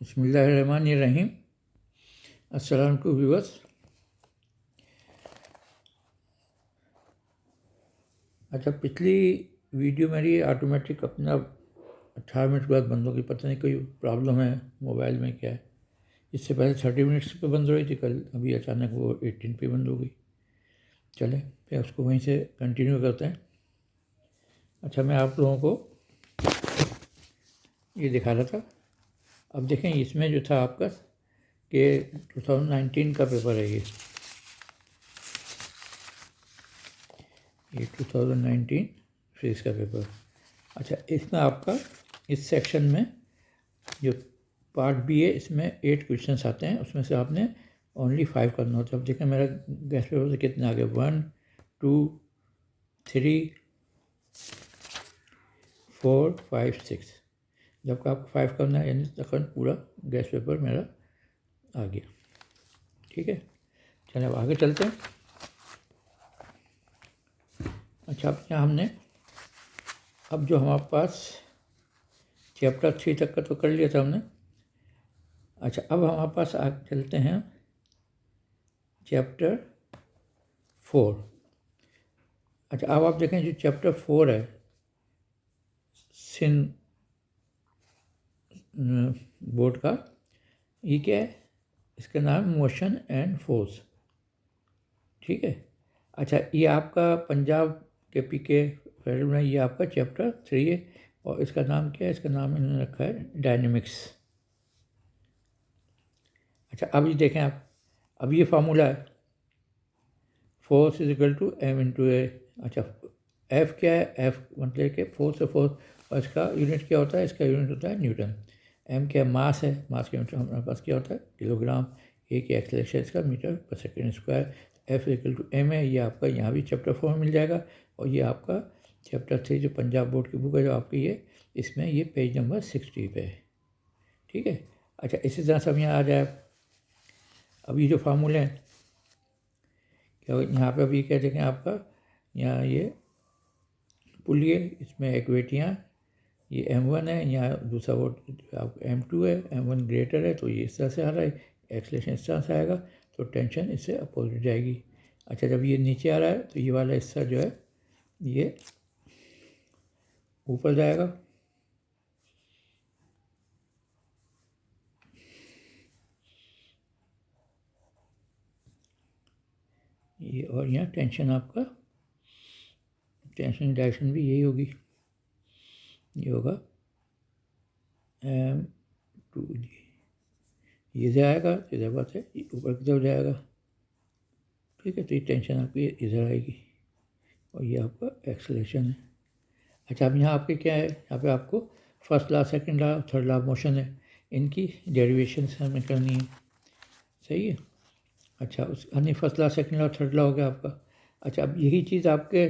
बिस्मिल्लाहिर्रहमानिर्रहीम। अस्सलाम वालेकुम व्यूअर्स। अच्छा, पिछली वीडियो मेरी ऑटोमेटिक अपना 18 मिनट के बाद बंद हो गई। पता नहीं कोई प्रॉब्लम है मोबाइल में, क्या है। इससे पहले 30 मिनट्स पे बंद हो रही थी कल, अभी अचानक वो 18 पे बंद हो गई। चलें फिर उसको वहीं से कंटिन्यू करते हैं। अच्छा, मैं आप लोगों को ये दिखा रहा था। अब देखें, इसमें जो था आपका कि 2019 का पेपर है। ये 2019 फिजिक्स का पेपर। अच्छा, इसमें आपका इस सेक्शन में जो पार्ट बी है, इसमें 8 क्वेश्चंस आते हैं। उसमें से आपने ओनली 5 करना होता है। अब देखें मेरा गैस पेपर से कितने आ गए, 1 2 3 4 5 6। जबकि आपको 5 करना है, यानी तकरीबन पूरा गैस पेपर मेरा आ गया। ठीक है, चलिए अब आगे चलते हैं। अच्छा, अब यहाँ हमने अब जो हमारे पास चैप्टर 3 तक का तो कर लिया था हमने। अच्छा, अब हमारे पास आगे चलते हैं चैप्टर 4। अच्छा, अब आप देखें जो चैप्टर 4 है, सिन बोर्ड का, ये क्या है, इसका नाम मोशन एंड फोर्स। ठीक है। अच्छा, ये आपका पंजाब के पीके फेडरल में ये आपका चैप्टर 3 है, और इसका नाम क्या है, इसका नाम इन्होंने रखा है डायनेमिक्स। अच्छा, अब ये देखें आप, अब ये फार्मूला है, force is equal to M into A. अच्छा, एफ क्या है, एफ मतलब कि फोर्स है, फोर्स, और इसका यूनिट क्या होता है, इसका यूनिट होता है न्यूटन। एम क्या, मास है, मास का यूनिट हमारे पास क्या होता है, किलोग्राम। ए की एक्सेलरेशन इसका metre per second square. F equal to M है। ये आपका यहाँ भी चैप्टर 4 में मिल जाएगा, और ये आपका चैप्टर 3 जो पंजाब बोर्ड की बुक है जो आपकी, ये इसमें ये पेज नंबर 60 पे है। ठीक है। अच्छा, इसी तरह से हम यहाँ आ जाए। अब ये जो फार्मूले हैं, क्या यहाँ पे अभी क्या देखें आपका, यहाँ ये पुली है, इसमें एक्वेटियाँ, ये m1 है, यहाँ दूसरा वो m2 है, m1 ग्रेटर है, तो ये इस तरह से आ रहा है, एक्सलेशन इस तरह से आएगा, तो टेंशन इससे अपोजिट जाएगी। अच्छा, जब ये नीचे आ रहा है तो ये वाला हिस्सा जो है ये ऊपर जाएगा, ये, और यहाँ टेंशन आपका, टेंशन डायरेक्शन भी यही होगी, ये होगा m2g। ये जाएगा इधर बात है, ऊपर की तरफ जाएगा। ठीक है, तो ये टेंशन आपकी इधर आएगी, और ये आपका एक्सलेशन है। अच्छा, अब यहाँ आपके क्या है, यहाँ पे आपको first law, second law, third law motion है, इनकी डेरिवेशन हमें करनी है। सही है। अच्छा, उस यानी first law, second law, third law हो गया आपका। अच्छा, अब यही चीज़ आपके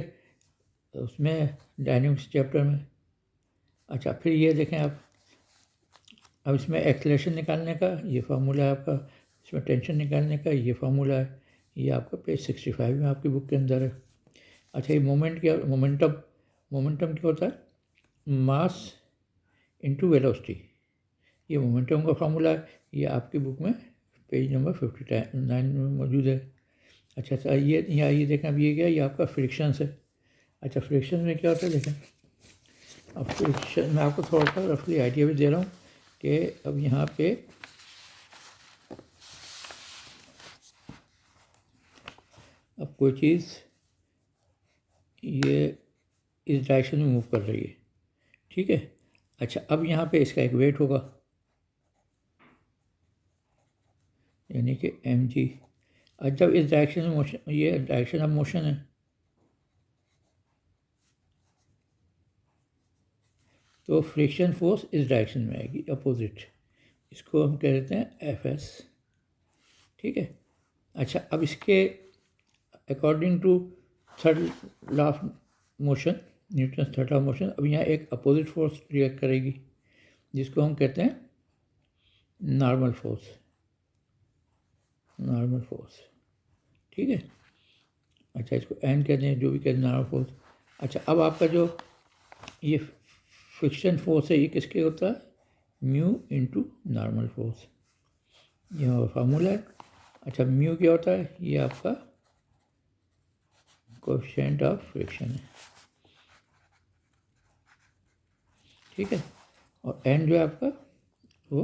उसमें डायनेमिक्स चैप्टर में। अच्छा, फिर ये देखें आप, अब इसमें एक्सलेशन निकालने का ये फार्मूला है आपका, इसमें टेंशन निकालने का ये फार्मूला है, ये आपका पेज 65 में आपकी बुक के अंदर है। अच्छा, ये मोमेंट क्या, मोमेंटम, मोमेंटम क्या होता है, मास इंटू वेलोसिटी, ये मोमेंटम का फार्मूला है, ये आपकी बुक में पेज नंबर 59 में मौजूद है। अच्छा अच्छा, ये यहाँ ये देखें, अब ये क्या, ये आपका फ्रिक्शन है। अच्छा, फ्रिक्शन में क्या होता है देखें, अब फ्रिक्शन मैं आपको थोड़ा सा रफली आइडिया भी दे रहा हूँ कि अब यहाँ पे अब कोई चीज़ ये इस डायरेक्शन में मूव कर रही है। ठीक है। अच्छा, अब यहाँ पे इसका एक वेट होगा, यानी कि mg। जब इस डायरेक्शन में मोशन, ये डायरेक्शन ऑफ मोशन है, तो फ्रिक्शन फोर्स इस डायरेक्शन में आएगी, अपोजिट। इसको हम कह देते हैं Fs। ठीक है। अच्छा, अब इसके according to third law of motion, Newton third law of motion, अब यहाँ एक अपोजिट फोर्स रिएक्ट करेगी, जिसको हम कहते हैं नॉर्मल फोर्स, नॉर्मल फोर्स। ठीक है। अच्छा, इसको एन कहते हैं, जो भी कहते हैं, नॉर्मल फोर्स। अच्छा, अब आपका जो ये फ्रिक्शन फोर्स है, ये किसके होता है, म्यू इंटू नॉर्मल फोर्स, यह फार्मूला है। अच्छा म्यू क्या होता है, ये आपका कोएफिशिएंट ऑफ फ्रिक्शन है, ठीक है। और एन जो है आपका वो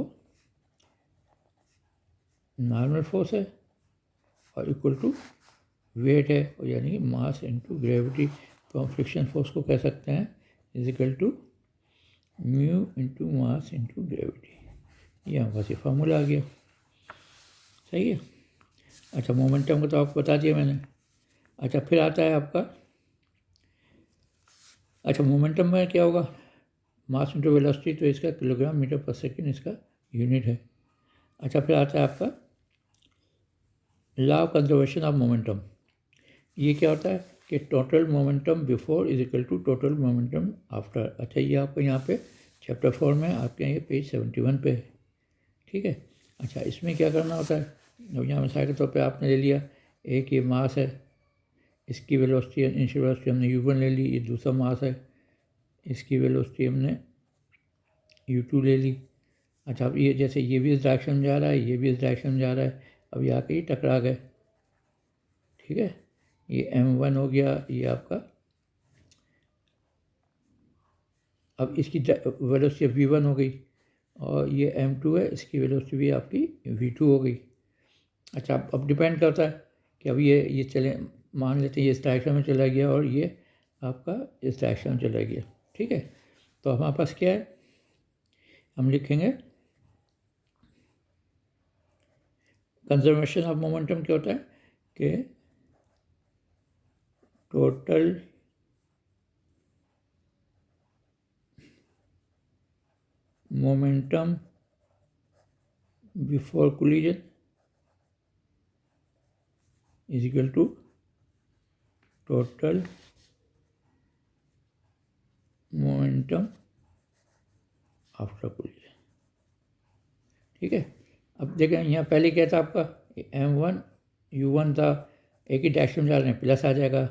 नॉर्मल फोर्स है और इक्वल टू वेट है, और यानी कि मास इनटू ग्रेविटी। तो हम फ्रिक्शन फोर्स को कह सकते हैं is equal to mu into mass into gravity. ये हमारे पास ये फार्मूला आ गया, सही है। अच्छा मोमेंटम को तो आपको बता दिया मैंने। अच्छा फिर आता है आपका, अच्छा मोमेंटम में क्या होगा, मास इंटू वेलोसिटी, तो इसका किलोग्राम मीटर पर सेकेंड इसका यूनिट है। अच्छा फिर आता है आपका law of conservation of momentum. ये क्या होता है कि total momentum before is equal to total momentum after. अच्छा ये आपको यहाँ पे चैप्टर 4 में आपके यहाँ पेज 71 पे है, ठीक है। अच्छा इसमें क्या करना होता है, अब यहाँ मिसाल के तौर पे आपने ले लिया एक ये मास है, इसकी वेलोसिटी इनिशियल वेलोसिटी हमने u1 ले ली, ये दूसरा मास है, इसकी वेलोसिटी हमने u2 ले ली। अच्छा अब ये जैसे ये भी इस डायरेक्शन में जा रहा है, ये भी इस डायरेक्शन में जा रहा है, अब ये आके ही टकरा गए, ठीक है। ये m1 हो गया, ये आपका, अब इसकी वेलोसिटी v1 हो गई, और ये m2 है, इसकी वेलोसिटी भी आपकी v2 हो गई। अच्छा अब डिपेंड करता है कि अब ये चले, मान लेते हैं ये इस डायरेक्शन में चला गया और ये आपका इस डायरेक्शन में चला गया, ठीक है। तो हमारे पास क्या है, हम लिखेंगे कंजर्वेशन ऑफ मोमेंटम क्या होता है कि total momentum before collision is equal to total momentum after collision, ठीक है। अब देखें यहाँ पहले क्या था आपका m1 u1 था, एक ही डायरेक्शन में जा रहे हैं, प्लस आ जाएगा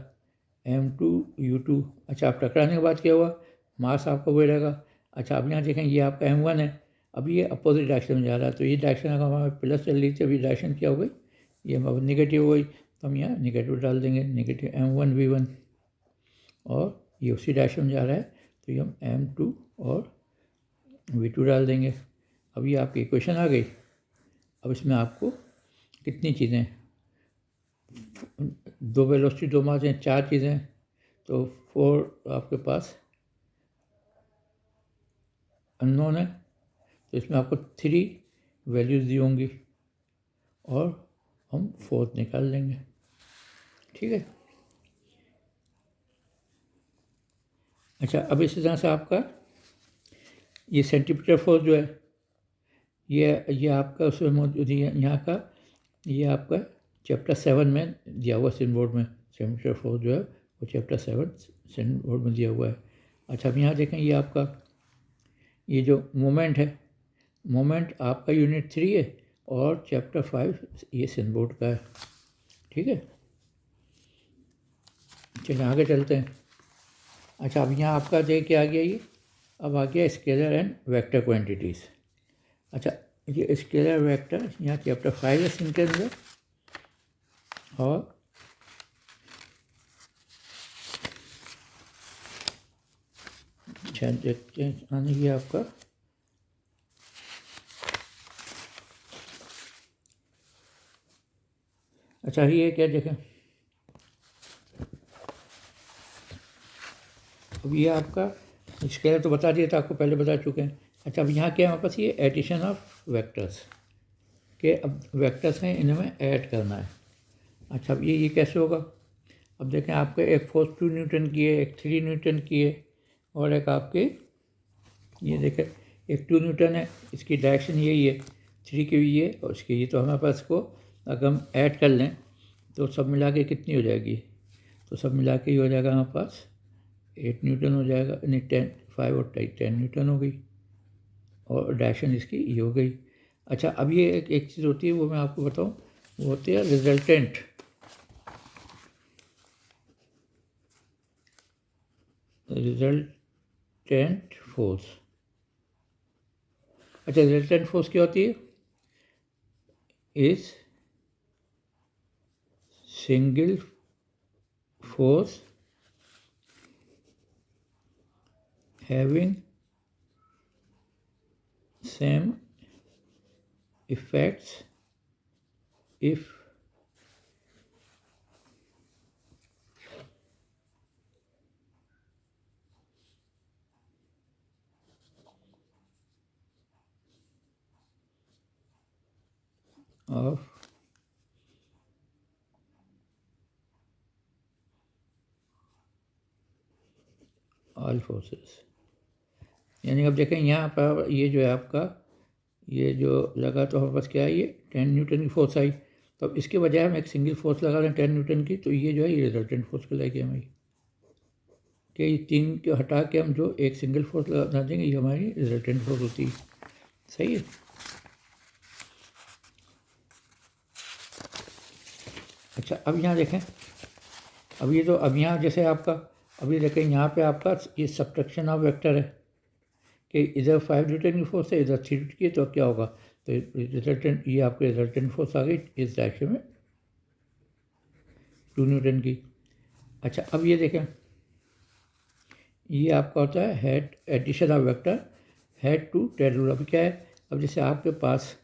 m2 u2। अच्छा आप टकराने के बाद क्या हुआ, मास आपका वही रहेगा। अच्छा अब यहाँ देखें ये आपका m1 है, अब ये अपोजिट डायरेक्शन में जा रहा है, तो ये डायरेक्शन अगर हमारे प्लस चल रही थी, अभी डायरेक्शन क्या हो गई, ये अब निगेटिव हो गई, तो हम यहाँ निगेटिव डाल देंगे, निगेटिव m1 v1, और ये उसी डायरेक्शन में जा रहा है, तो ये हम m2 और v2 डाल देंगे। अब ये आपकी इक्वेशन आ गई। अब इसमें आपको कितनी चीज़ें, दो वेलोसिटी दो मास हैं, चार चीज़ें, तो 4 आपके पास अननोन है, तो इसमें आपको 3 वैल्यूज़ दी होंगी और हम 4th निकाल लेंगे, ठीक है। अच्छा अब इसी तरह से आपका ये सेंटीमीटर फोर्स जो है, ये आपका उसमें मौजूद है, यहाँ का ये आपका चैप्टर 7 में दिया हुआ सिन बोर्ड में, सेंटीमीटर फोर्स जो है वो चैप्टर 7 सिन बोर्ड में दिया हुआ है। अच्छा अब यहाँ देखें ये आपका ये जो मोमेंट है, मोमेंट आपका यूनिट 3 है और चैप्टर 5 ये सिन बोर्ड का है, ठीक है। चलिए आगे चलते हैं। अच्छा अब यहाँ आपका जो क्या आ गया, ये अब आ गया स्केलर एंड वेक्टर क्वांटिटीज़। अच्छा ये स्केलर वेक्टर यहाँ चैप्टर 5 है सिन के अंदर, और अच्छा देखते हैं आने की आपका, अच्छा ये क्या देखें, अब ये आपका स्केलर तो बता दिया था आपको, पहले बता चुके हैं। अच्छा अब यहाँ क्या है हमारे पास, ये एडिशन ऑफ वेक्टर्स के, अब वेक्टर्स हैं इन्हें में ऐड करना है। अच्छा अब ये कैसे होगा, अब देखें आपके एक फोर्स 2 न्यूटन की है, एक 3 न्यूटन की है, और एक आपके ये देखें एक 2 न्यूटन है, इसकी डायरेक्शन यही है, 3 की भी है और इसकी ये, तो हमारे पास को अगर हम ऐड कर लें तो सब मिला के कितनी हो जाएगी, तो सब मिला के ही हो जाएगा हमारे पास 8 न्यूटन हो जाएगा, नहीं 5 और 10 न्यूटन हो गई, और डायरेक्शन इसकी ये हो गई। अच्छा अब ये एक चीज़ होती है वो मैं आपको बताऊँ, वो होती है रिजल्टेंट फोर्स। अच्छा, रिजल्टेंट फोर्स क्या होती है? Is single force having same effects if of all forces। यानी अब देखें यहाँ पर ये जो है आपका ये जो लगा तो हमारे पास क्या है, ये 10 न्यूटन की फोर्स आई। तो अब इसके बजाय हम एक सिंगल फोर्स लगा रहे हैं 10 न्यूटन की, तो ये जो है ये रिजल्टेंट फोर्स कहलाएगी हमारी। कि ये 3 को हटा के हम जो एक सिंगल फोर्स लगा देंगे ये हमारी रिजल्टेंट फोर्स होती है। सही है। अच्छा, अब यहाँ देखें, अब ये तो अब यहाँ जैसे आपका अभी देखें यहाँ पे आपका ये सब्ट्रैक्शन ऑफ वेक्टर है कि इधर 5 न्यूटन की फोर्स है, इधर 3 न्यूटन की, तो क्या होगा, तो रिजल्टेंट ये आपके रिजल्टेंट फोर्स आ गई इस डायरेक्शन में 2 न्यूटन की। अच्छा, अब ये देखें, ये आपका होता है head addition of vector head to tail rule. अभी क्या है, अब जैसे आपके पास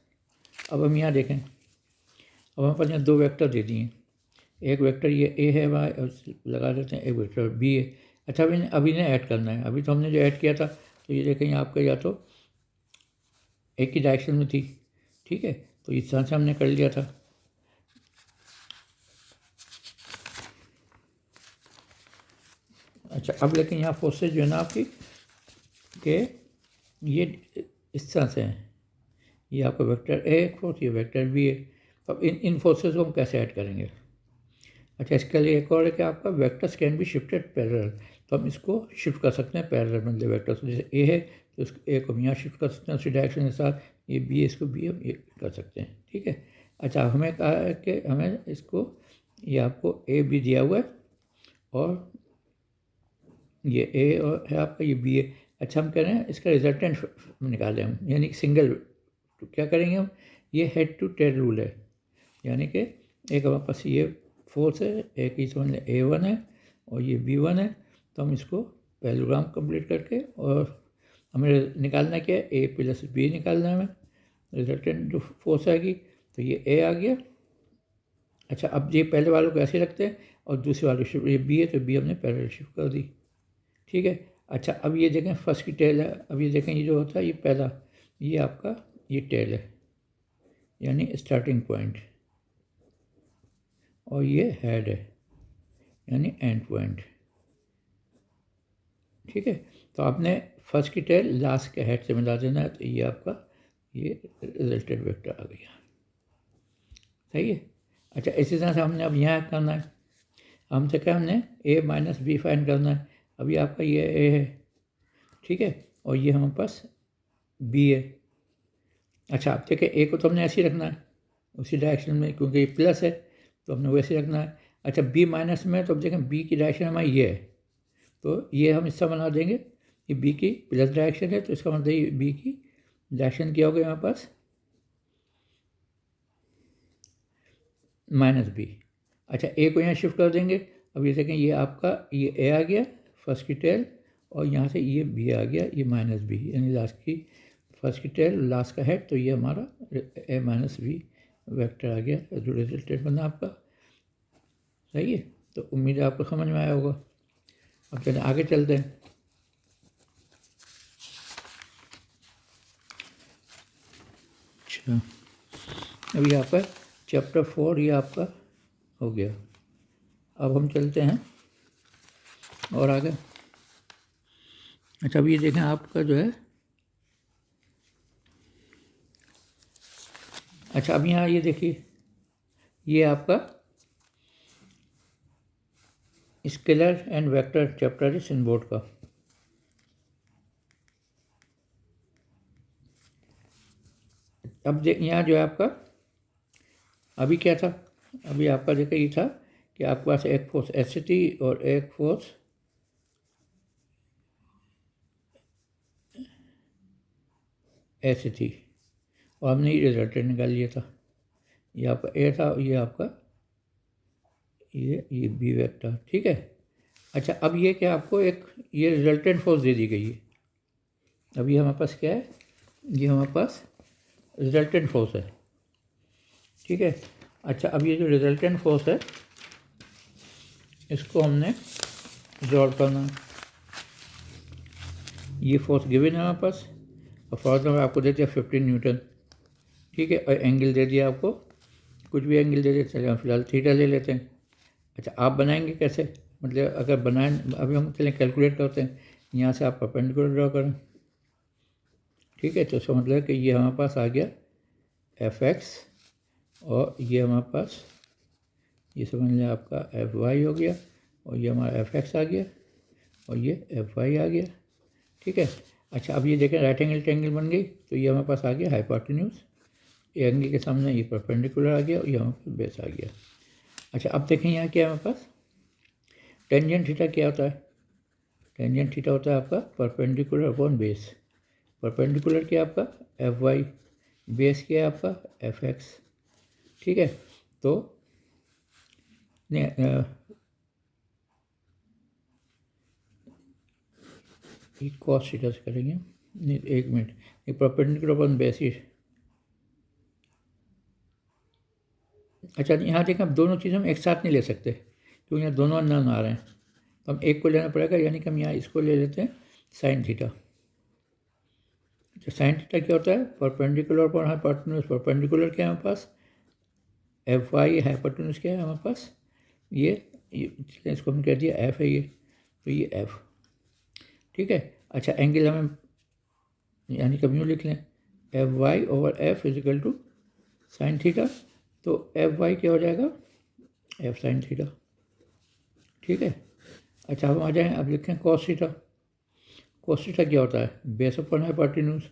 अब हम यहाँ देखें, अब हमारे पास यहाँ 2 वेक्टर दे दिए, एक वेक्टर ये ए है वहाँ लगा देते हैं, एक वेक्टर बी है। अच्छा, अभी इन्हें ऐड करना है। अभी तो हमने जो ऐड किया था तो ये देखें आपका या तो एक ही डायरेक्शन में थी, ठीक है, तो इस तरह से हमने कर लिया था। अच्छा, अब लेकिन यहाँ फोर्सेज जो है ना आपकी के ये इस तरह से हैं, ये आपका वेक्टर ए एक फोर्स, ये वेक्टर बी है। तो अब इन फोर्सेज को हम कैसे ऐड करेंगे? अच्छा, इसके लिए एक और है कि आपका vectors can be shifted parallel, तो हम इसको शिफ्ट कर सकते हैं पैरेलल में वेक्टर्स। जैसे ए है तो इसको ए को हम यहाँ शिफ्ट कर सकते हैं उसी डायरेक्शन के साथ, ये बी है इसको बी हम ये कर सकते हैं, ठीक है। अच्छा, हमें कहा है कि हमें इसको ये आपको ए बी दिया हुआ है और ये ए और है आपका ये बी है। अच्छा, हम कह रहे हैं इसका रिजल्टेंट निकालें हम, यानी सिंगल, तो क्या करेंगे हम, ये हेड टू टेल रूल है, यानी कि एक हमारे पास ये फोर्स है, एक ही समझ लें A1 है और ये B1 है, तो हम इसको पैरेललोग्राम कंप्लीट करके और हमें निकालना क्या है, A प्लस B निकालना है हमें, रिजल्टेंट जो फोर्स आएगी, तो ये A आ गया। अच्छा, अब ये पहले वालों को ऐसे रखते हैं और दूसरे वालों शिफ्ट, ये B है तो B हमने पैरेलल शिफ्ट कर दी, ठीक है। अच्छा, अब ये देखें फर्स्ट की टेल है, अब ये देखें ये जो होता है ये पहला, ये आपका ये टेल है यानी स्टार्टिंग पॉइंट, और ये हेड है यानी एंड पॉइंट, ठीक है। तो आपने फर्स्ट की टेल लास्ट के हेड से मिला देना है, तो ये आपका ये रिजल्टेंट वेक्टर आ गया। सही है। अच्छा, इसी तरह से हमने अब यहाँ करना है, हमसे क्या हमने ए माइनस बी फाइंड करना है। अभी आपका ये ए है, ठीक है, और ये हमारे पास बी है। अच्छा, आप देखें ए को तो हमने ऐसे ही रखना है उसी डायरेक्शन में, क्योंकि ये प्लस है तो हमने वैसे रखना है। अच्छा, बी माइनस में तो अब देखें बी की डायरेक्शन हमारी ये है, तो ये हम इसका बना देंगे, ये बी की प्लस डायरेक्शन है तो इसका मतलब ये बी की डायरेक्शन क्या होगा हमारे पास माइनस बी। अच्छा, ए को यहाँ शिफ्ट कर देंगे, अब ये देखें ये आपका ये ए आ गया फर्स्ट की टेल और यहाँ से ये बी आ गया, ये माइनस बी यानी लास्ट की फर्स्ट की टेल लास्ट का हेड, तो ये हमारा ए माइनस बी वेक्टर आ गया जो रिजल्टेंट बना आपका। सही है। तो उम्मीद है आपको समझ में आया होगा। अब चलें आगे चलते हैं। अच्छा, अभी आपका चैप्टर 4 ये आपका हो गया। अब हम चलते हैं और आगे। अच्छा, अब ये देखें आपका जो है, अच्छा अब यहाँ ये देखिए ये आपका स्केलर एंड वेक्टर चैप्टर है सिन बोर्ड का। अब यहाँ जो है आपका अभी क्या था, अभी आपका देखिए ये था कि आपके पास एक फोर्स एस थी और एक फोर्स ऐसी थी और हमने ये रिजल्टेंट निकाल लिया था। ये आपका ए था और ये आपका ये बी वेक्टर, ठीक है। अच्छा, अब ये क्या आपको एक ये रिजल्टेंट फोर्स दे दी गई है। अब ये हमारे पास क्या है, ये हमारे पास रिजल्टेंट फोर्स है, ठीक है। अच्छा, अब ये जो रिजल्टेंट फोर्स है इसको हमने सॉल्व करना है। ये फोर्स गिवन है हमारे पास और फॉर्मूला आपको दे दिया 15 न्यूटन, ठीक है। और एंगल दे दिया आपको, कुछ भी एंगल दे देते, चलिए हम फिलहाल थीटा ले लेते हैं। अच्छा, आप बनाएंगे कैसे, मतलब अगर बनाएं, अभी हम चलें कैलकुलेट करते हैं। यहाँ से आप परपेंडिकुलर ड्रॉ करें, ठीक है। तो इसका मतलब कि ये हमारे पास आ गया एफ एक्स और ये हमारे पास ये समझ लें आपका एफ वाई हो गया और ये हमारा एफ एक्स आ गया और ये एफ वाई आ गया, ठीक है। अच्छा, अब ये देखें राइट एंगल ट्रायंगल बन गई, तो ये हमारे पास आ गया हाइपोटेन्यूज, ये एंगल के सामने ये परपेंडिकुलर आ गया और ये हमारे पास बेस आ गया। अच्छा, अब देखें यहाँ क्या है हमारे पास, टेंजेंट थीटा क्या होता है, टेंजेंट थीटा होता है आपका परपेंडिकुलर अपॉन बेस। परपेंडिकुलर क्या है आपका एफ वाई, बेस क्या है आपका एफ एक्स, ठीक है। तो नहीं ये कॉस थीटा से करेंगे, नहीं एक मिनट, ये परपेंडिकुलर अपॉन बेस ही। अच्छा, यहाँ देखें आप दोनों चीज़ें हम एक साथ नहीं ले सकते क्योंकि यहाँ दोनों अननोन आ रहे हैं, तो हम एक को लेना पड़ेगा, यानी कि हम यहाँ इसको ले लेते हैं साइन थीटा। तो साइन थीटा क्या होता है, परपेंडिकुलर अपॉन हाइपोटेन्यूज। परपेंडिकुलर क्या है हमारे पास एफ वाई, हाइपोटेन्यूज क्या है हमारे पास ये इसको हम कह दिया एफ है ये, तो ये एफ, ठीक है। अच्छा, एंगल हमें यानी कभी यूँ लिख लें F Y over F equal to sine theta, तो एफ वाई क्या हो जाएगा एफ साइन थीटा, ठीक है। अच्छा, हम आ जाएँ, अब लिखें कॉस थीटा। कॉस थीटा क्या होता है बेस अपॉन हाइपोटेन्यूज,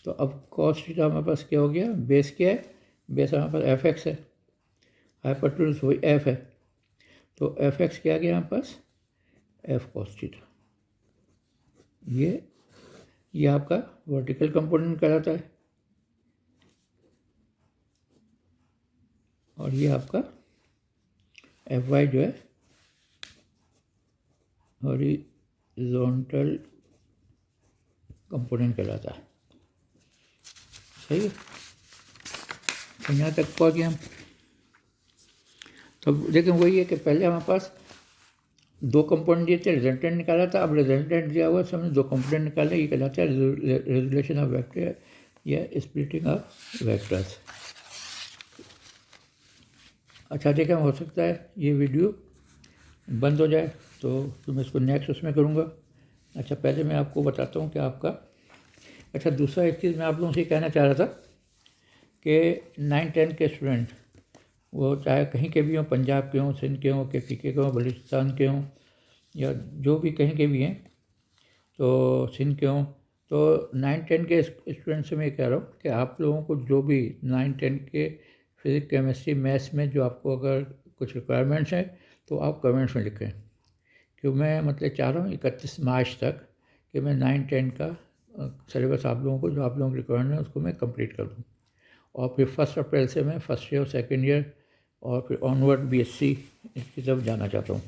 तो अब कॉस थीटा हमारे पास क्या हो गया, बेस क्या है, बेस हमारे पास एफ एक्स है, हाइपोटेन्यूज वही एफ है, तो एफ एक्स क्या आ गया हमारे पास एफ कॉस थीटा। ये आपका वर्टिकल कंपोनेंट कहलाता है और ये आपका एफ वाई जो है हॉरिजॉन्टल कंपोनेंट कहलाता है, सही है। तो यहाँ तक पहुँच गए हम। तो लेकिन वही है कि पहले हमारे पास दो कंपोनेंट दिए थे, रिजल्टेंट निकाला था, अब रिजल्टेंट दिया हुआ हमने दो कंपोनेंट निकाले, ये कहलाता है रेजोल्यूशन ऑफ वेक्टर या स्प्लिटिंग ऑफ वेक्टर्स। अच्छा, देखें हो सकता है ये वीडियो बंद हो जाए तो मैं इसको नेक्स्ट उसमें करूँगा। अच्छा, पहले मैं आपको बताता हूँ कि आपका अच्छा दूसरा एक चीज़ मैं आप लोगों से कहना चाह रहा था कि 9-10 के स्टूडेंट वो चाहे कहीं के भी हों, पंजाब के हों, सिंध के हों, के पी के हों, बलूचिस्तान के हों या जो भी कहीं के भी हैं, तो सिंध के हों, तो 9-10 के स्टूडेंट से मैं कह रहा हूँ कि आप लोगों को जो भी 9-10 के फिजिक्स केमिस्ट्री मैथ्स में जो आपको अगर कुछ रिक्वायरमेंट्स हैं तो आप कमेंट्स में लिखें, क्योंकि मैं मतलब चाह रहा हूँ 31 मार्च तक कि मैं 9-10 का सिलेबस आप लोगों को जो आप लोगों की रिक्वायरमेंट है उसको मैं कंप्लीट कर दूँ और फिर 1 अप्रैल से मैं फर्स्ट ईयर सेकेंड ईयर और फिर ऑनवर्ड बीएससी इसकी तरफ जाना चाहता हूँ,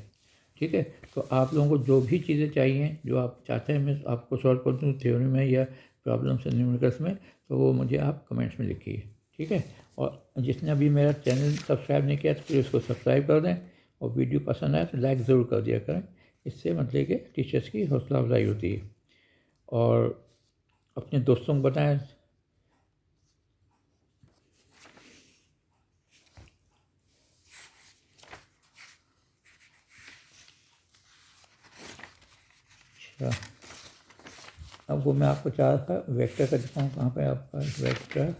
ठीक है। तो आप लोगों को जो भी चीज़ें चाहिए जो आप चाहते हैं मैं आपको सॉल्व कर दूँ थ्योरी में या प्रॉब्लम्स एंड न्यूमेरिकल्स में, तो वो मुझे आप कमेंट्स में लिखिए, ठीक है। और जिसने अभी मेरा चैनल सब्सक्राइब नहीं किया तो प्लीज़ उसको सब्सक्राइब कर दें और वीडियो पसंद आए तो लाइक ज़रूर कर दिया करें, इससे मतलब कि टीचर्स की हौसला अफजाई होती है। और अपने दोस्तों को बताएं। अच्छा, अब वो मैं आपको चाह रहा था वेक्टर का दिखाऊँ, कहाँ पे आपका वेक्टर,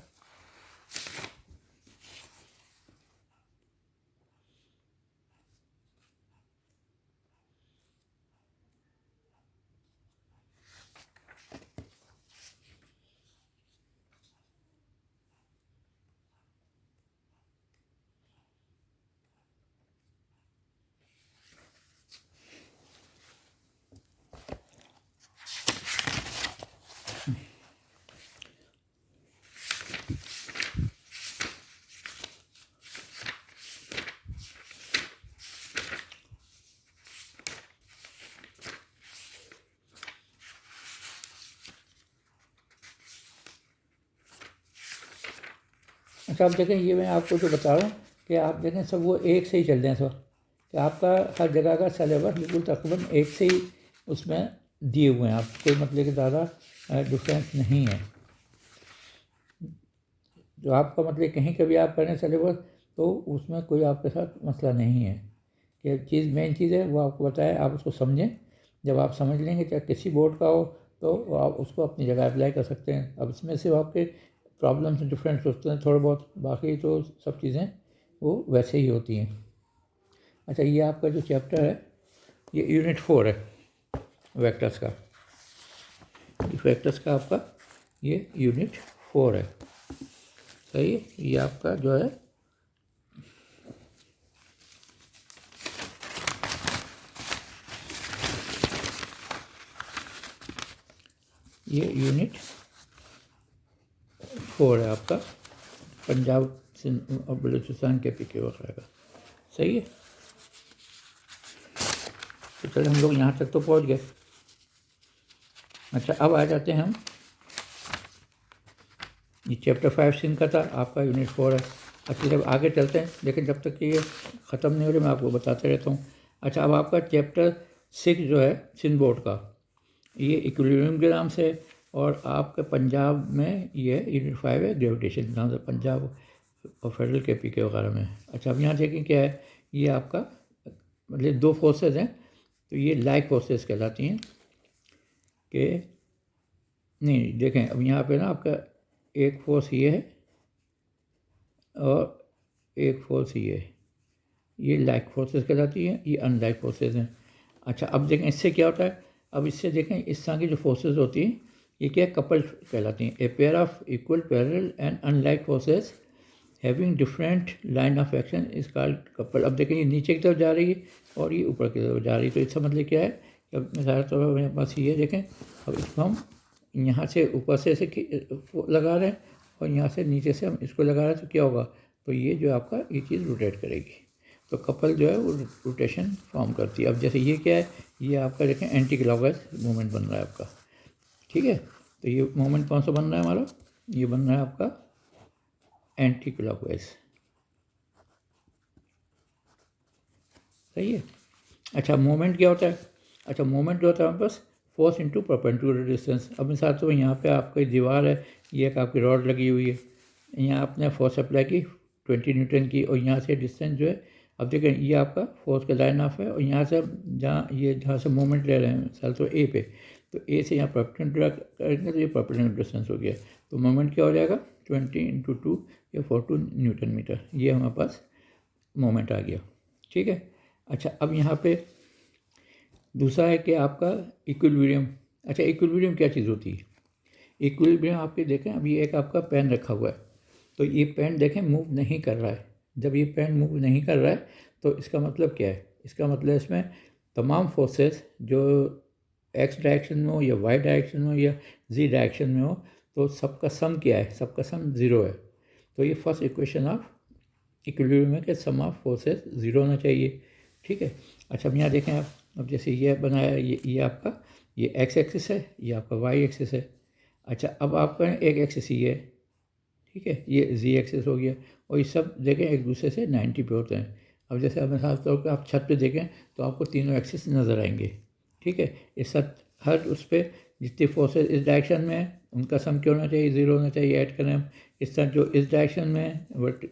अच्छा आप देखें, ये मैं आपको जो बता रहा हूँ कि आप देखें सब वो एक से ही चल रहे हैं सब, कि आपका हर जगह का सिलेबस बिल्कुल तकरीबन एक से ही उसमें दिए हुए हैं, आप कोई मतलब कि ज़्यादा डिफरेंस नहीं है। जो आपका मतलब कहीं कभी आप करें सिलेबस तो उसमें कोई आपके साथ मसला नहीं है। कि चीज़ मेन चीज़ है वो आपको बताया, आप उसको समझें। जब आप समझ लेंगे चाहे किसी बोर्ड का हो तो आप उसको अपनी जगह अप्लाई कर सकते हैं। अब इसमें सिर्फ आपके प्रॉब्लम्स डिफरेंट होते हैं थोड़े बहुत, बाकी तो सब चीज़ें वो वैसे ही होती हैं। अच्छा ये आपका जो चैप्टर है ये यूनिट 4 है वेक्टर्स का। वेक्टर्स का आपका ये यूनिट 4 है, सही है। ये आपका जो है ये यूनिट 4 है आपका, पंजाब सिंध और बलूचिस्तान के पीके वगैरह का, सही है। तो चलो हम लोग यहाँ तक तो पहुँच गए। अच्छा अब आ जाते हैं हम, ये चैप्टर 5 सिंध का था, आपका यूनिट 4 है। अच्छा जब आगे चलते हैं, लेकिन जब तक कि ये ख़त्म नहीं हो रही मैं आपको बताते रहता हूँ। अच्छा अब आपका चैप्टर 6 जो है सिंध बोर्ड का, ये इक्विलिब्रियम के नाम से, और आपके पंजाब में ये यूनिट 5 है ग्रेविटेशन के नाम से, पंजाब और फेडरल के पी के वगैरह में। अच्छा अब यहाँ देखें क्या है, ये आपका मतलब दो फोर्सेस हैं, तो ये लाइक फोर्सेस कहलाती हैं। कि नहीं देखें अब यहाँ पे ना आपका एक फोर्स ये है और एक फोर्स ये है, ये लाइक फोर्सेस कहलाती हैं, ये अनलाइक फोर्सेस हैं। अच्छा अब देखें इससे क्या होता है, अब इससे देखें इस तरह की जो फोर्सेस होती हैं ये क्या कपल कहलाती हैं। A pair of equal parallel and unlike forces having different line of action is called couple. अब देखें ये नीचे की तरफ जा रही है और ये ऊपर की तरफ जा रही है, तो इसका मतलब क्या है कि अब मिसाल तौर पर मेरे पास ये देखें, अब इसको हम यहाँ से ऊपर से ऐसे लगा रहे हैं और यहाँ से नीचे से हम इसको लगा रहे हैं, तो क्या होगा, तो ये जो आपका ये चीज़ रोटेट करेगी, तो कपल जो है वो रोटेशन फॉर्म करती है। अब जैसे ये क्या है, ये आपका देखें एंटी क्लॉकवाइज मूवमेंट बन रहा है आपका, ठीक है। तो ये मूवमेंट कौन सा बन रहा है हमारा, ये बन रहा है आपका एंटी क्लॉकवाइज, सही है। अच्छा मूवमेंट क्या होता है, अच्छा मूवमेंट जो होता है हमारे पास फोर्स इनटू परपेंडिकुलर डिस्टेंस। अब मिसाल तो यहाँ पे आपकी दीवार है, ये एक आपकी रॉड लगी हुई है, यहाँ आपने फोर्स अप्लाई की 20 न्यूटन की, और यहाँ से डिस्टेंस जो है, अब देखें ये आपका फोर्स का लाइन ऑफ है, और यहाँ से जहाँ से मूवमेंट ले रहे हैं मिसाल तो ए पे, तो ए से यहाँ परपेंडिकुलर करेंगे तो ये परपेंडिकुलर डिस्टेंस हो गया, तो मोमेंट क्या हो जाएगा 20 × 2 या 42 न्यूटन मीटर, ये हमारे पास मोमेंट आ गया, ठीक है। अच्छा अब यहाँ पे दूसरा है कि आपका इक्विलिब्रियम। अच्छा इक्विलिब्रियम क्या चीज़ होती है, इक्विलिब्रियम आपके देखें अभी एक आपका पेन रखा हुआ है, तो ये पेन देखें मूव नहीं कर रहा है। जब ये पेन मूव नहीं कर रहा है तो इसका मतलब क्या है, इसका मतलब इसमें तमाम फोर्सेस जो एक्स डायरेक्शन में हो या वाई डायरेक्शन में हो या जी डायरेक्शन में हो, तो सबका सम क्या है, सबका सम ज़ीरो है। तो ये फर्स्ट इक्वेशन ऑफ इक्विलिब्रियम है कि सम ऑफ फोर्सेस ज़ीरो होना चाहिए, ठीक है। अच्छा अब यहाँ देखें आप, अब जैसे ये बनाया, ये आपका ये एक्स एक्सिस है, ये आपका वाई एक्सिस है। अच्छा अब आपका एक एक्सिस ये है, ठीक है, ये जी एक्सिस हो गया, और ये सब देखें एक दूसरे से 90 पे होते हैं। अब जैसे अब खास तौर पर आप छत पे देखें तो आपको तीनों एक्सिस नज़र आएंगे, ठीक है। इस सब हर उस पर जितनी फोर्सेस इस डायरेक्शन में है उनका सम क्या होना चाहिए, ज़ीरो होना चाहिए, ऐड करें हम। इस तरह जो इस डायरेक्शन में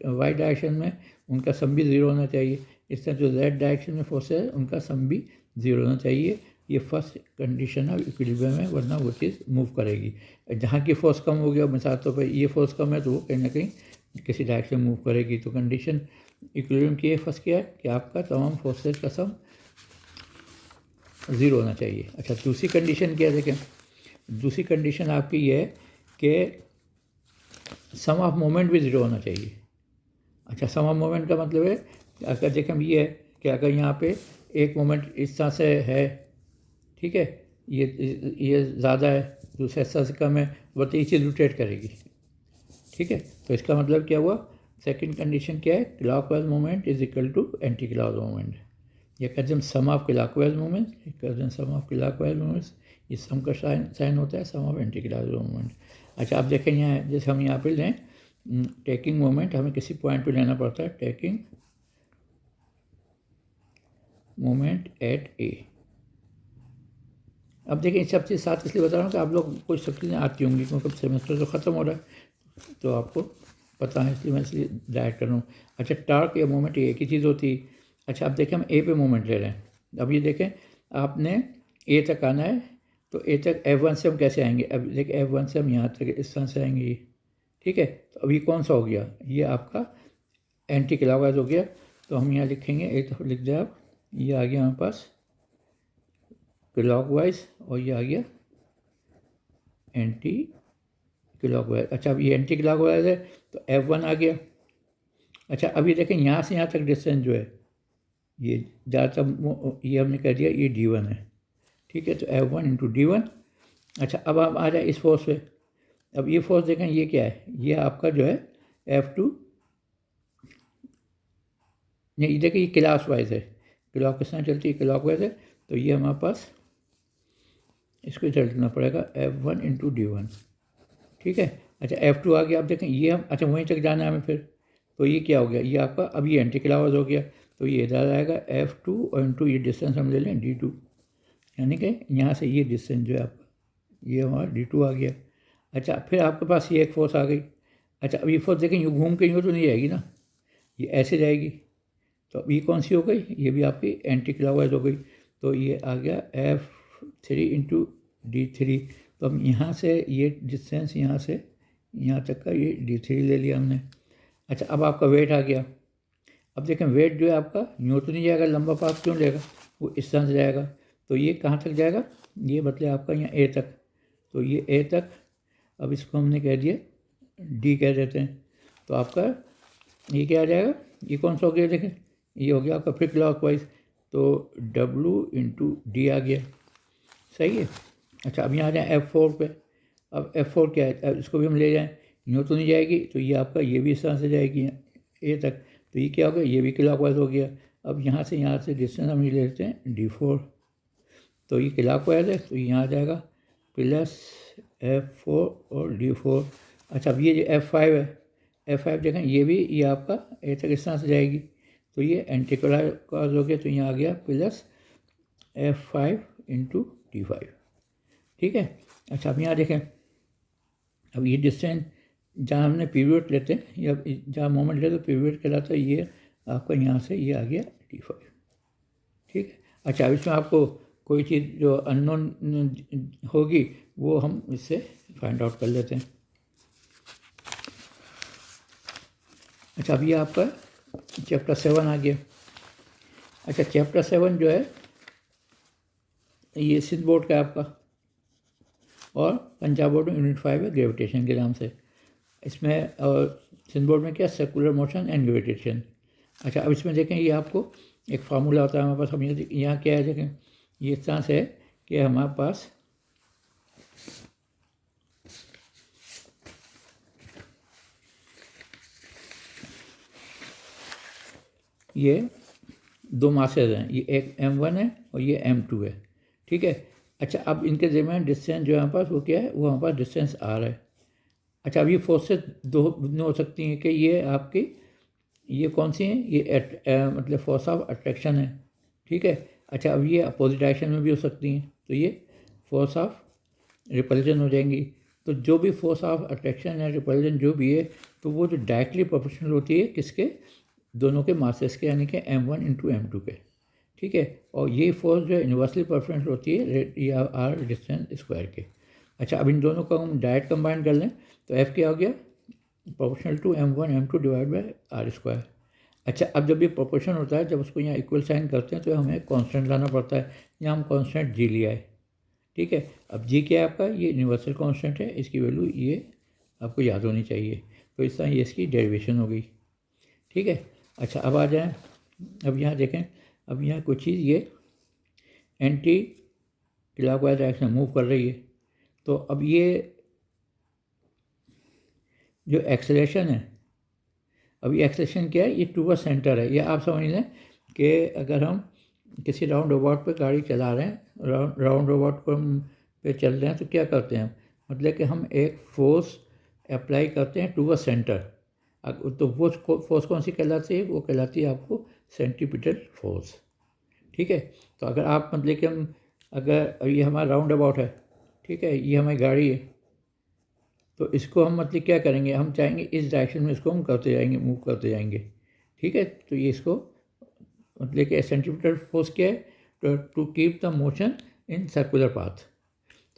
वाई डायरेक्शन में उनका सम भी ज़ीरो होना चाहिए। इस तरह जो जेड डायरेक्शन में फोर्सेस है उनका सम भी ज़ीरो होना चाहिए। ये फर्स्ट कंडीशन ऑफ इक्विलिब्रियम है, वरना वो चीज़ मूव करेगी। जहाँ की फोर्स कम हो गया मिसाल तौर पर ये फोर्स कम है तो वो कहीं ना कहीं किसी डायरेक्शन मूव करेगी। तो कंडीशन इक्विलिब्रियम की ये फर्स्ट क्या है कि आपका तमाम फोर्सेस का सम ज़ीरो होना चाहिए। अच्छा दूसरी कंडीशन क्या है, देखें दूसरी कंडीशन आपकी ये है कि सम ऑफ मोमेंट भी ज़ीरो होना चाहिए। अच्छा सम ऑफ मोमेंट का मतलब है अगर देखें हम ये है कि अगर यहाँ पे एक मोमेंट इस तरह से है, ठीक है, ये ज़्यादा है, दूसरे हिस्सा से कम है, बट ये चीज़ रोटेट करेगी, ठीक है। तो इसका मतलब क्या हुआ, सेकंड कंडीशन क्या है, clockwise moment is equal to anti clockwise moment. ये कहते हैं सम ऑफ क्लॉकवाइज मोमेंट, कहते हैं सम ऑफ क्लॉकवाइज मोमेंट्स, ये सम का साइन होता है सम ऑफ एंटी क्लॉकवाइज मोमेंट। अच्छा आप देखें यहाँ जैसे हम यहाँ पे लें टेकिंग मोमेंट हमें किसी पॉइंट पे लेना पड़ता है, टेकिंग मोमेंट एट ए। अब देखिए सब चीज़ साथ इसलिए बता रहा हूँ कि आप लोग कुछ सब चीज़ें आती होंगी क्योंकि सेमेस्टर तो ख़त्म हो रहा है तो आपको पता है, इसलिए मैं इसलिए डायरेक्ट कर रहा हूँ। अच्छा, टार्क या मोमेंट ये एक ही चीज़ होती है। अच्छा, अब देखें हम ए पे मोमेंट ले रहे हैं। अब ये देखें आपने ए तक आना है तो ए तक F1 से हम कैसे आएंगे? अब देखिए F1 से हम यहाँ तक इस तरह से आएंगे ये, ठीक है। तो अभी कौन सा हो गया? ये आपका एंटी क्लॉकवाइज हो गया। तो हम यहाँ लिखेंगे, एक दफ़ा लिख दें आप, ये आ गया हमारे पास क्लॉकवाइज और ये आ गया एंटी क्लॉकवाइज। अच्छा, अब ये एंटी क्लॉकवाइज है तो F1 आ गया। अच्छा, अभी देखें यहाँ से यहाँ तक डिस्टेंस जो है ये ज़्यादातर ये हमने कह दिया ये D1 है, ठीक है। तो F1 इंटू D1। अच्छा, अब आप आ जाए इस फोर्स पे। अब ये फोर्स देखें ये क्या है? ये आपका जो है F2, नहीं देखिए ये क्लॉक वाइज है, क्लॉक किस तरह चलती है, क्लॉक वाइज है। तो ये हमारे पास इसको चलना पड़ेगा F1 इंटू D1, ठीक है। अच्छा, F2 आ गया। आप देखें ये हम, अच्छा वहीं तक जाना है हमें फिर। तो ये क्या हो गया? ये आपका अब ये एंटी क्लॉकवाइज हो गया। तो ये इधर आएगा F2 और इंटू ये डिस्टेंस हम ले लें D2, यानी कि यहाँ से ये डिस्टेंस जो है आपका ये हमारा D2 आ गया। अच्छा, फिर आपके पास ये एक फोर्स आ गई। अच्छा, अब ये फोर्स देखें यूँ घूम के यूँ तो नहीं जाएगी ना, ये ऐसे जाएगी। तो अब ये कौन सी हो गई? ये भी आपकी एंटी क्लॉकवाइज हो गई। तो ये आ गया F3 इंटू D3। तो अब यहाँ से ये डिस्टेंस यहाँ से यहाँ तक का ये D3 ले लिया हमने। अच्छा, अब आपका वेट आ गया। अब देखें वेट जो है आपका यूँ तो नहीं जाएगा, लंबा पाथ क्यों लेगा, वो इस तरह से जाएगा। तो ये कहाँ तक जाएगा? ये मतलब आपका यहाँ ए तक। तो ये ए तक, अब इसको हमने कह दिया डी कह देते हैं। तो आपका ये क्या आ जाएगा? ये कौन सा हो गया? देखें ये हो गया आपका फिर क्लॉकवाइज। तो W इंटू डी आ गया, सही है। अच्छा, अब यहाँ आ जाए F4 पे। अब F4 क्या है? अब इसको भी हम ले जाएं, यूँ तो नहीं जाएगी। तो ये आपका ये भी इस तरह से जाएगी ए तक। तो ये क्या हो गया? ये भी क्लॉकवाइज हो गया। अब यहाँ से डिस्टेंस हम ये ले लेते हैं D4। तो ये क्लॉकवाइज है तो यहाँ आ जाएगा प्लस F4 और D4। अच्छा, अब ये जो F5 है, F5 देखें ये भी ये आपका ए तक इस तरह से जाएगी। तो ये एंटी क्लॉकवाइज हो गया। तो यहाँ आ गया प्लस F5 इंटू D5, ठीक है। अच्छा, अब यहाँ देखें, अब ये डिस्टेंस जहाँ हमने पीरियड लेते हैं या जहाँ मोमेंट लेते हैं पीरियड कहलाता है, ये आपका यहाँ से ये आ गया D5, ठीक है। अच्छा, अब इसमें आपको कोई चीज़ जो अननोन होगी वो हम इससे फाइंड आउट कर लेते हैं। अच्छा, अब ये आपका चैप्टर 7 आ गया। अच्छा, चैप्टर 7 जो है ये सिंध बोर्ड का है आपका, और पंजाब बोर्ड में यूनिट 5 है ग्रेविटेशन के नाम से। इसमें और सिंध बोर्ड में क्या, सर्कुलर मोशन एंड ग्रेविटेशन। अच्छा, अब इसमें देखें ये आपको एक फार्मूला होता है हमारे पास। हम यहाँ क्या है देखें, ये इस तरह से है कि हमारे पास ये दो मासेज हैं, ये एक M1 है और ये M2 है, ठीक है। अच्छा, अब इनके दरमियान डिस्टेंस जो है हमारे पास वो क्या है, वो हमारे पास डिस्टेंस R है। अच्छा, अब ये फोर्सेस दो हो सकती हैं कि ये आपकी ये कौन सी हैं, ये मतलब फोर्स ऑफ अट्रैक्शन है, ठीक है। अच्छा, अब ये अपोजिट डायरेक्शन में भी हो सकती हैं, तो ये फोर्स ऑफ रिपल्जन हो जाएंगी। तो जो भी फोर्स ऑफ अट्रैक्शन या रिपल्जन जो भी है, तो वो जो डायरेक्टली प्रोपोर्शनल होती है किसके, दोनों के मासेस के, यानी कि M1 इंटू M2 के, ठीक है। और ये फोर्स जो है इन्वर्सली प्रोपोर्शनल होती है या आर डिस्टेंस स्क्वायर के। अच्छा, अब इन दोनों को हम डायरेक्ट कंबाइन कर लें तो F क्या हो गया, proportional to M1 M2 divide by R square. अच्छा, अब जब ये प्रोपोर्शन होता है, जब उसको यहाँ इक्वल साइन करते हैं तो हमें कांस्टेंट लाना पड़ता है। यहाँ हम कांस्टेंट जी लिया है, ठीक है। अब जी क्या है आपका, ये यूनिवर्सल कांस्टेंट है, इसकी वैल्यू ये आपको याद होनी चाहिए। तो इस तरह ये इसकी डेरिवेशन हो गई, ठीक है। अच्छा, अब आ जाएं, अब यहाँ देखें, अब यहाँ कुछ चीज़ ये एंटी क्लॉकवाइज डायरेक्शन मूव कर रही है। तो अब ये जो एक्सेलेरेशन है, अब ये एक्सेलेरेशन क्या है, ये टूवर्ड सेंटर है। ये आप समझ लें कि अगर हम किसी राउंड रोबोट पे गाड़ी चला रहे हैं, राउंड रोबोट को हम पे चल रहे हैं, तो क्या करते हैं, मतलब कि हम एक फोर्स अप्लाई करते हैं टूवर्ड सेंटर, तो वो फोर्स कौन सी कहलाती है? वो कहलाती है आपको सेंट्रीपिटल फोर्स। ठीक है, तो अगर आप मतलब कि हम अगर ये हमारा राउंड अबाउट है, ठीक है, ये हमारी गाड़ी है, तो इसको हम मतलब क्या करेंगे, हम चाहेंगे इस डायरेक्शन में इसको हम करते जाएंगे, मूव करते जाएंगे। ठीक है, तो ये इसको मतलब कि सेंट्रीपिटल फोर्स क्या है? To keep the motion in circular path.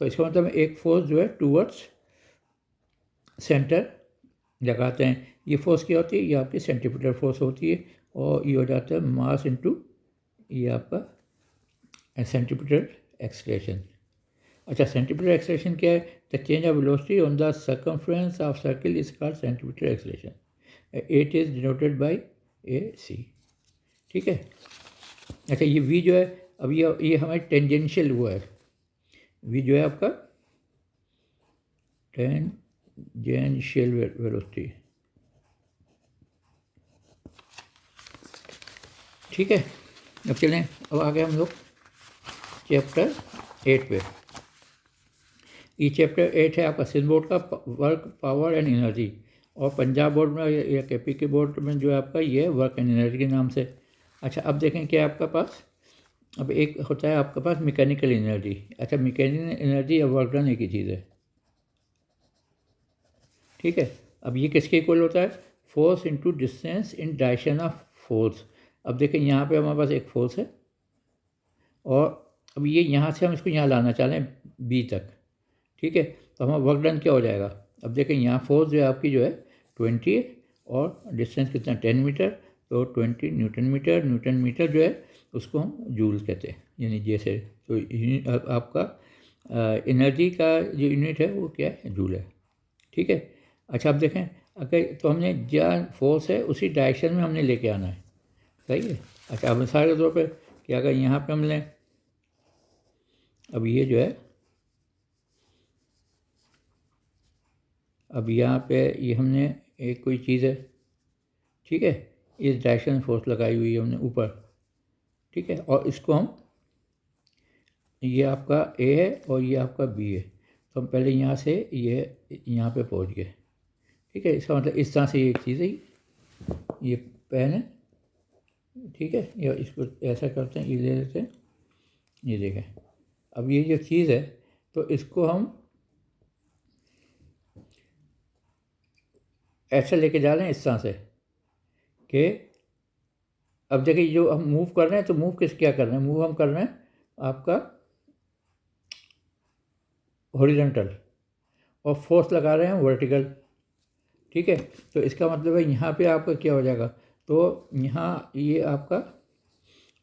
तो इसका मतलब एक फोर्स जो है टूवर्ड्स सेंटर लगाते हैं। ये फोर्स क्या होती है? ये आपकी सेंट्रीपिटल फोर्स होती है, और ये हो जाता है मास इनटू ये आपका सेंट्रीपिटल एक्सलेशन। अच्छा, सेंट्रीपिटल एक्सलेशन क्या है? The change of velocity on the circumference of circle is called centripetal acceleration. It is denoted by A C. ठीक है, अच्छा, ये वी जो है, अब ये हमारी टेंजेंशियल हुआ है। वी जो है आपका टेंजेंशियल वेलोसिटी। ठीक है, अब चलें, अब आ गए हम लोग चैप्टर 8 पे। ये चैप्टर 8 है आपका सिंध बोर्ड का, वर्क, पावर एंड एनर्जी, और पंजाब बोर्ड में या केपी के बोर्ड में जो है आपका ये वर्क एंड एनर्जी के नाम से। अच्छा, अब देखें क्या है आपका पास, अब एक होता है आपके पास मैकेनिकल एनर्जी। अच्छा, मैकेनिकल एनर्जी और वर्क डन एक ही चीज़ है। ठीक है, अब ये किसके इक्वल होता है? Force into distance in direction of force. अब देखें यहाँ पे हमारे पास एक फोर्स है, और अब ये यहाँ से हम इसको यहाँ लाना चाह रहे हैं बी तक। ठीक है, तो हमारा वर्क डन क्या हो जाएगा? अब देखें यहाँ फोर्स जो है आपकी जो है 20 है, और डिस्टेंस कितना 10 मीटर, तो 20 न्यूटन मीटर। न्यूटन मीटर जो है उसको हम जूल कहते हैं, यानी जैसे, तो आपका एनर्जी का जो यूनिट है वो क्या है? जूल है। ठीक है, अच्छा, अब देखें, अगर तो हमने जहाँ फोर्स है उसी डायरेक्शन में हमने लेके आना है। सही है। अच्छा, अब मिसाल के तौर पर कि अगर यहाँ पे हम लें, अब ये जो है, अब यहाँ पे ये हमने एक कोई चीज़ है, ठीक है, इस डायरेक्शन में फोर्स लगाई हुई है हमने ऊपर। ठीक है, और इसको हम, ये आपका ए है और ये आपका बी है, तो हम पहले यहाँ से ये यहाँ पे पहुँच गए। ठीक है, इसका मतलब इस तरह से ये एक चीज़ है, ये पेन है। ठीक है, या इसको ऐसा करते हैं, ये ले लेते हैं, ये देखें, अब ये जो चीज़ है, तो इसको हम ऐसे लेके जा रहे हैं इस तरह से कि अब देखिए, जो हम मूव कर रहे हैं, तो मूव क्या कर रहे हैं? मूव हम कर रहे हैं आपका हॉरिजॉन्टल, और फोर्स लगा रहे हैं वर्टिकल। ठीक है, तो इसका मतलब है यहाँ पे आपका क्या हो जाएगा? तो यहाँ ये आपका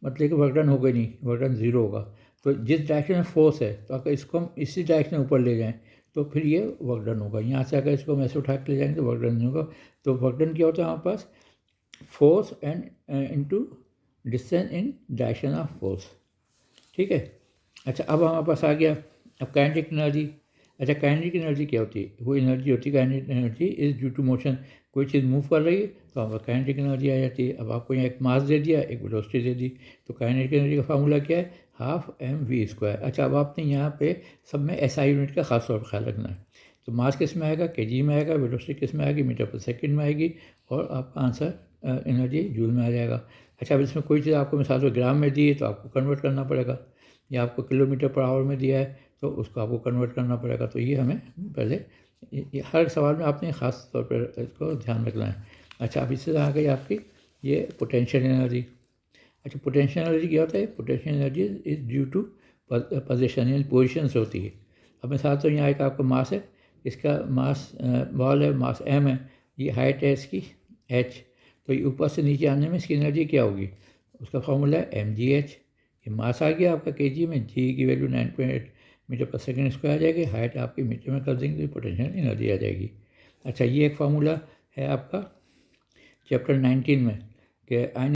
मतलब कि वर्क डन होगा नहीं, वर्क डन ज़ीरो होगा। तो जिस डायरेक्शन में फोर्स है, तो अगर इसको हम इसी डायरेक्शन में ऊपर ले जाएं, तो फिर ये वर्क डन होगा। यहाँ से अगर इसको हम ऐसे उठा के ले जाएंगे तो वर्क डन नहीं होगा। तो वर्क डन क्या होता है हमारे पास? Force and into distance in direction of force. ठीक है, अच्छा, अब हमारे पास आ गया अब काइनेटिक एनर्जी। अच्छा, काइनेटिक एनर्जी क्या होती है? वो एनर्जी होती है, kinetic energy is due to motion. कोई चीज़ मूव कर रही है तो हमारे काइनेटिक एनर्जी आ जाती है। अब आपको यहाँ एक मास दे दिया, एक वेलोसिटी दे दी, तो काइनेटिक एनर्जी का फार्मूला क्या है? ½ mv²। अच्छा, अब आपने यहाँ पे सब में एसआई यूनिट का खास तौर पर ख्याल रखना है। तो मास किस में आएगा? केजी में आएगा। वेलोसिटी किस में आएगी? मीटर पर सेकेंड में आएगी। और आपका आंसर एनर्जी जूल में आ जाएगा। अच्छा, अब इसमें कोई चीज़ आपको मिसाल से ग्राम में दी है तो आपको कन्वर्ट करना पड़ेगा, या आपको किलोमीटर पर आवर में दिया है तो उसको आपको कन्वर्ट करना पड़ेगा। तो ये हमें पहले हर सवाल में आपने ख़ास तौर पर इसको ध्यान रखना है। अच्छा, अब इससे आ गई आपकी ये पोटेंशियल एनर्जी। अच्छा, पोटेंशियल एनर्जी क्या होता है? Potential energy is due to position, यानी पोजिशन से होती है। अब मिसाल तो यहाँ एक आपका मास है, इसका मास बॉल है, मास m है, ये हाइट है इसकी h, तो ये ऊपर से नीचे आने में इसकी एनर्जी क्या होगी? उसका फॉर्मूला है mgh। ये मास आ गया आपका केजी में, जी की value 9.8 metre per second square आ जाएगी, हाइट आपकी मीटर में कर देंगे तो पोटेंशियल एनर्जी आ जाएगी। अच्छा, ये एक फार्मूला है आपका चैप्टर 19 में कि